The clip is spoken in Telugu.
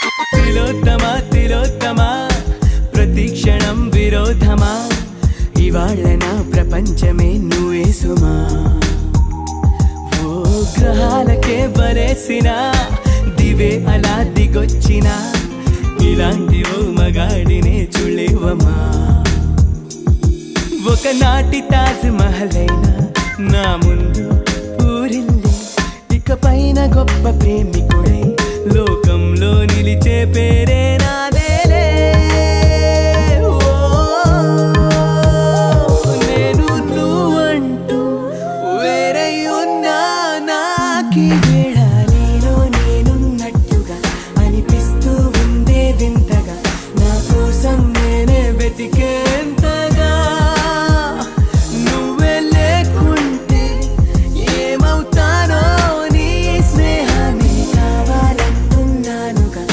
తిలోత్తమా తిలోత్తమా ప్రతిక్షణం విరోధమా ఇవాళ నా ప్రపంచమే నువ్వే సుమా ఓ గ్రహాలకే బరేసిన దివే అలా దిగొచ్చిన ఇలాంటి ఓ మగాడినే చూడలేవమా ఒకనాటి తాజ్ మహల్ అయినా నా ముందు పూరిల్లి ఇక పైన గొప్ప ప్రేమికుడై లో